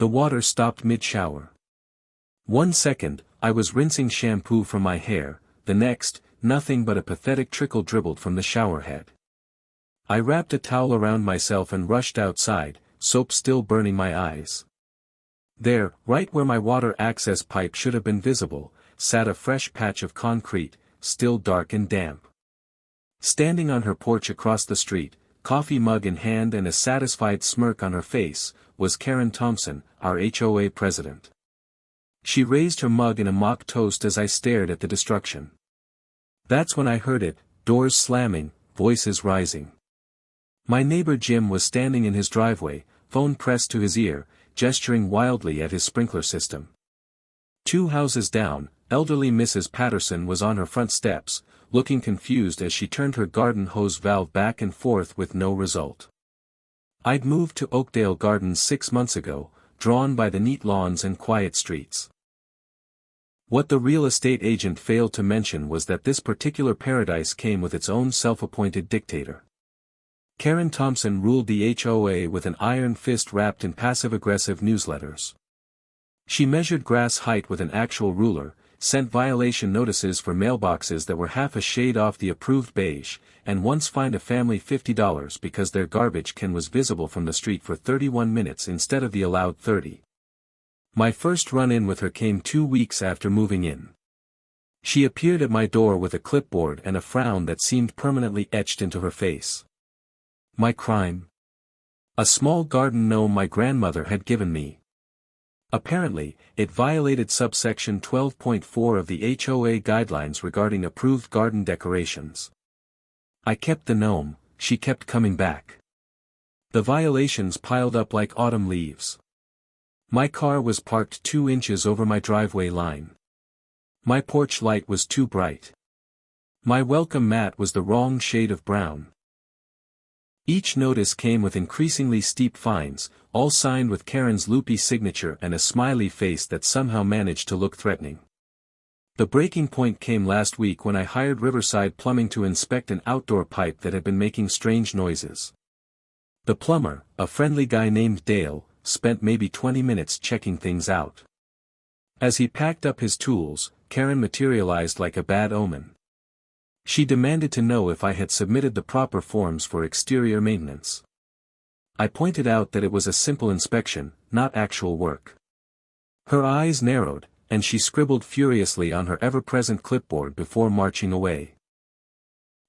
The water stopped mid-shower. 1 second, I was rinsing shampoo from my hair, the next, nothing but a pathetic trickle dribbled from the shower head. I wrapped a towel around myself and rushed outside, soap still burning my eyes. There, right where my water access pipe should have been visible, sat a fresh patch of concrete, still dark and damp. Standing on her porch across the street, coffee mug in hand and a satisfied smirk on her face, was Karen Thompson, our HOA president. She raised her mug in a mock toast as I stared at the destruction. That's when I heard it, doors slamming, voices rising. My neighbor Jim was standing in his driveway, phone pressed to his ear, gesturing wildly at his sprinkler system. 2 houses down, elderly Mrs. Patterson was on her front steps, looking confused as she turned her garden hose valve back and forth with no result. I'd moved to Oakdale Gardens 6 months ago, drawn by the neat lawns and quiet streets. What the real estate agent failed to mention was that this particular paradise came with its own self-appointed dictator. Karen Thompson ruled the HOA with an iron fist wrapped in passive-aggressive newsletters. She measured grass height with an actual ruler, sent violation notices for mailboxes that were half a shade off the approved beige, and once fined a family $50 because their garbage can was visible from the street for 31 minutes instead of the allowed 30. My first run-in with her came 2 weeks after moving in. She appeared at my door with a clipboard and a frown that seemed permanently etched into her face. My crime? A small garden gnome my grandmother had given me. Apparently, it violated subsection 12.4 of the HOA guidelines regarding approved garden decorations. I kept the gnome, she kept coming back. The violations piled up like autumn leaves. My car was parked 2 inches over my driveway line. My porch light was too bright. My welcome mat was the wrong shade of brown. Each notice came with increasingly steep fines, all signed with Karen's loopy signature and a smiley face that somehow managed to look threatening. The breaking point came last week when I hired Riverside Plumbing to inspect an outdoor pipe that had been making strange noises. The plumber, a friendly guy named Dale, spent maybe 20 minutes checking things out. As he packed up his tools, Karen materialized like a bad omen. She demanded to know if I had submitted the proper forms for exterior maintenance. I pointed out that it was a simple inspection, not actual work. Her eyes narrowed, and she scribbled furiously on her ever-present clipboard before marching away.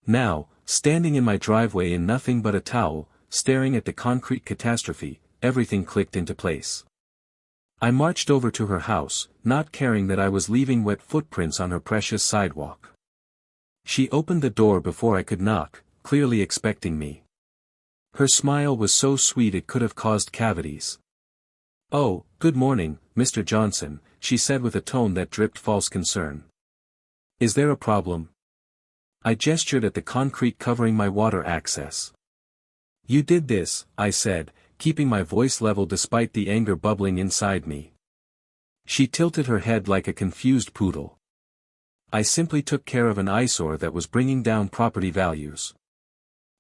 Now, standing in my driveway in nothing but a towel, staring at the concrete catastrophe, everything clicked into place. I marched over to her house, not caring that I was leaving wet footprints on her precious sidewalk. She opened the door before I could knock, clearly expecting me. Her smile was so sweet it could have caused cavities. "Oh, good morning, Mr. Johnson," she said with a tone that dripped false concern. "Is there a problem?" I gestured at the concrete covering my water access. "You did this," I said, keeping my voice level despite the anger bubbling inside me. She tilted her head like a confused poodle. "I simply took care of an eyesore that was bringing down property values.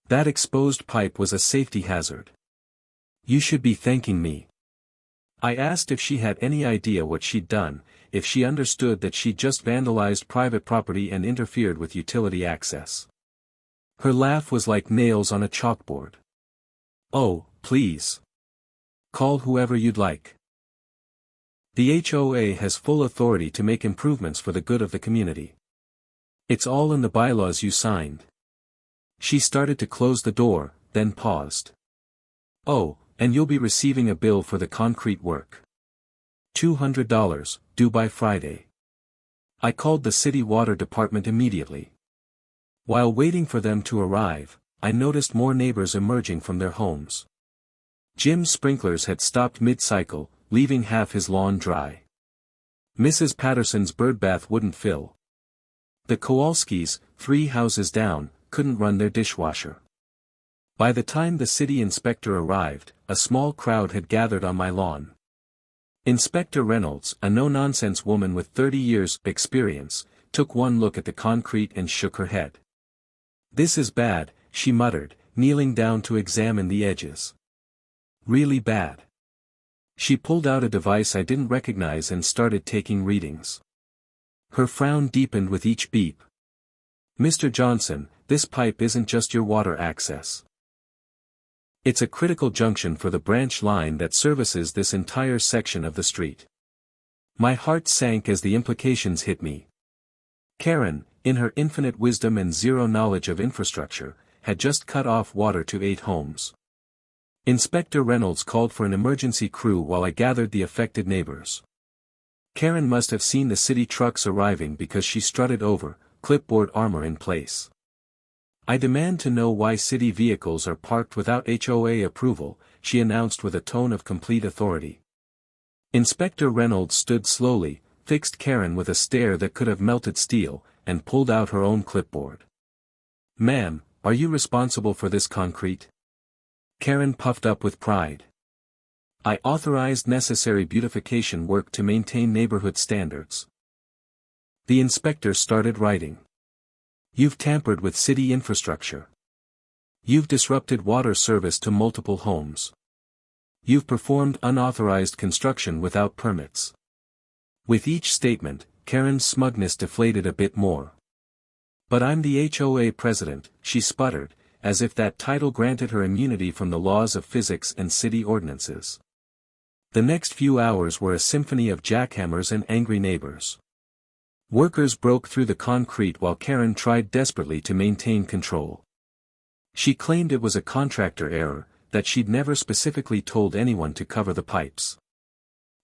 That exposed pipe was a safety hazard. You should be thanking me." I asked if she had any idea what she'd done, if she understood that she'd just vandalized private property and interfered with utility access. Her laugh was like nails on a chalkboard. "Oh, please. Call whoever you'd like. The HOA has full authority to make improvements for the good of the community. It's all in the bylaws you signed." She started to close the door, then paused. "Oh, and you'll be receiving a bill for the concrete work. $200, due by Friday." I called the city water department immediately. While waiting for them to arrive, I noticed more neighbors emerging from their homes. Jim's sprinklers had stopped mid-cycle, leaving half his lawn dry. Mrs. Patterson's birdbath wouldn't fill. The Kowalskis, 3 houses down, couldn't run their dishwasher. By the time the city inspector arrived, a small crowd had gathered on my lawn. Inspector Reynolds, a no-nonsense woman with 30 years' experience, took one look at the concrete and shook her head. "This is bad," she muttered, kneeling down to examine the edges. "Really bad. She pulled out a device I didn't recognize and started taking readings. Her frown deepened with each beep. "Mr. Johnson, this pipe isn't just your water access. It's a critical junction for the branch line that services this entire section of the street." My heart sank as the implications hit me. Karen, in her infinite wisdom and zero knowledge of infrastructure, had just cut off water to 8 homes. Inspector Reynolds called for an emergency crew while I gathered the affected neighbors. Karen must have seen the city trucks arriving because she strutted over, clipboard armor in place. "I demand to know why city vehicles are parked without HOA approval," she announced with a tone of complete authority. Inspector Reynolds stood slowly, fixed Karen with a stare that could have melted steel, and pulled out her own clipboard. "Ma'am, are you responsible for this concrete?" Karen puffed up with pride. "I authorized necessary beautification work to maintain neighborhood standards." The inspector started writing. "You've tampered with city infrastructure. You've disrupted water service to multiple homes. You've performed unauthorized construction without permits." With each statement, Karen's smugness deflated a bit more. "But I'm the HOA president," she sputtered, as if that title granted her immunity from the laws of physics and city ordinances. The next few hours were a symphony of jackhammers and angry neighbors. Workers broke through the concrete while Karen tried desperately to maintain control. She claimed it was a contractor error, that she'd never specifically told anyone to cover the pipes.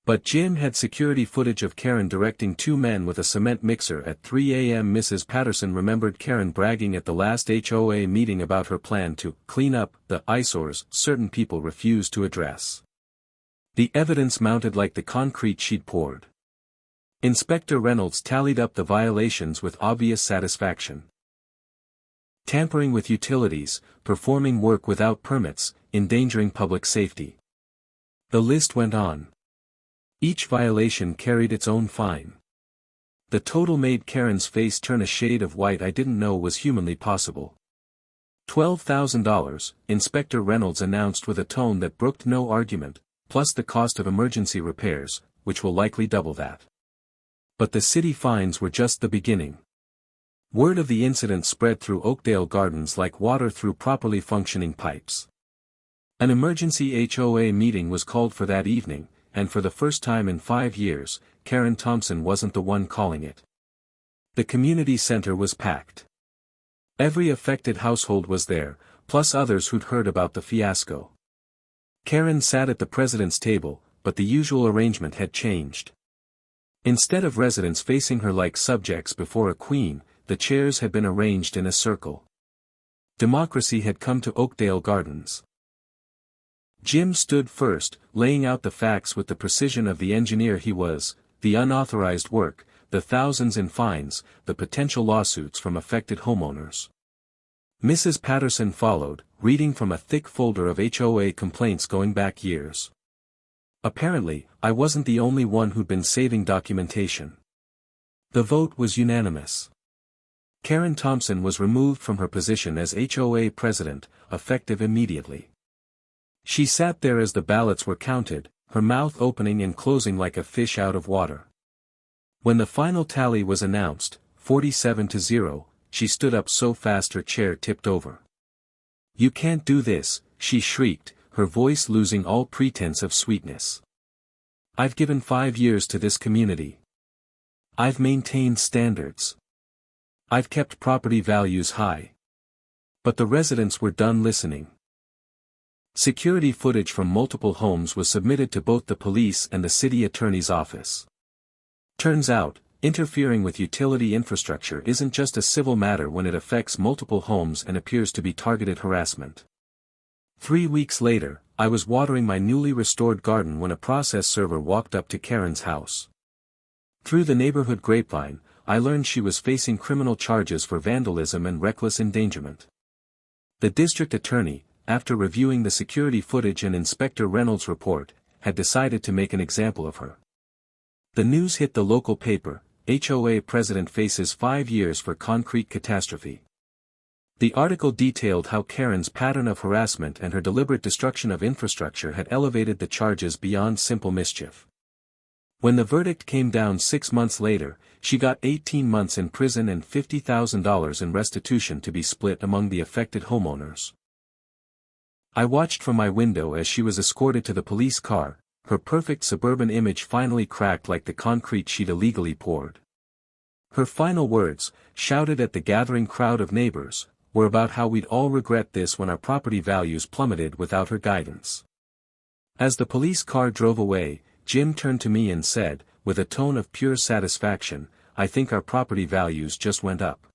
But Jim had security footage of Karen directing 2 men with a cement mixer at 3 a.m. Mrs. Patterson remembered Karen bragging at the last HOA meeting about her plan to clean up the eyesores certain people refused to address. The evidence mounted like the concrete she'd poured. Inspector Reynolds tallied up the violations with obvious satisfaction. Tampering with utilities, performing work without permits, endangering public safety. The list went on. Each violation carried its own fine. The total made Karen's face turn a shade of white I didn't know was humanly possible. $12,000, Inspector Reynolds announced with a tone that brooked no argument, plus the cost of emergency repairs, which will likely double that. But the city fines were just the beginning. Word of the incident spread through Oakdale Gardens like water through properly functioning pipes. An emergency HOA meeting was called for that evening, and for the first time in 5 years, Karen Thompson wasn't the one calling it. The community center was packed. Every affected household was there, plus others who'd heard about the fiasco. Karen sat at the president's table, but the usual arrangement had changed. Instead of residents facing her like subjects before a queen, the chairs had been arranged in a circle. Democracy had come to Oakdale Gardens. Jim stood first, laying out the facts with the precision of the engineer he was, the unauthorized work, the thousands in fines, the potential lawsuits from affected homeowners. Mrs. Patterson followed, reading from a thick folder of HOA complaints going back years. Apparently, I wasn't the only one who'd been saving documentation. The vote was unanimous. Karen Thompson was removed from her position as HOA president, effective immediately. She sat there as the ballots were counted, her mouth opening and closing like a fish out of water. When the final tally was announced, 47-0, she stood up so fast her chair tipped over. "You can't do this," she shrieked, her voice losing all pretense of sweetness. "I've given 5 years to this community. I've maintained standards. I've kept property values high." But the residents were done listening. Security footage from multiple homes was submitted to both the police and the city attorney's office. Turns out, interfering with utility infrastructure isn't just a civil matter when it affects multiple homes and appears to be targeted harassment. 3 weeks later, I was watering my newly restored garden when a process server walked up to Karen's house. Through the neighborhood grapevine, I learned she was facing criminal charges for vandalism and reckless endangerment. The district attorney, after reviewing the security footage and Inspector Reynolds' report, had decided to make an example of her. The news hit the local paper, HOA president faces 5 years for concrete catastrophe. The article detailed how Karen's pattern of harassment and her deliberate destruction of infrastructure had elevated the charges beyond simple mischief. When the verdict came down 6 months later, she got 18 months in prison and $50,000 in restitution to be split among the affected homeowners. I watched from my window as she was escorted to the police car, her perfect suburban image finally cracked like the concrete she'd illegally poured. Her final words, shouted at the gathering crowd of neighbors, were about how we'd all regret this when our property values plummeted without her guidance. As the police car drove away, Jim turned to me and said, with a tone of pure satisfaction, "I think our property values just went up."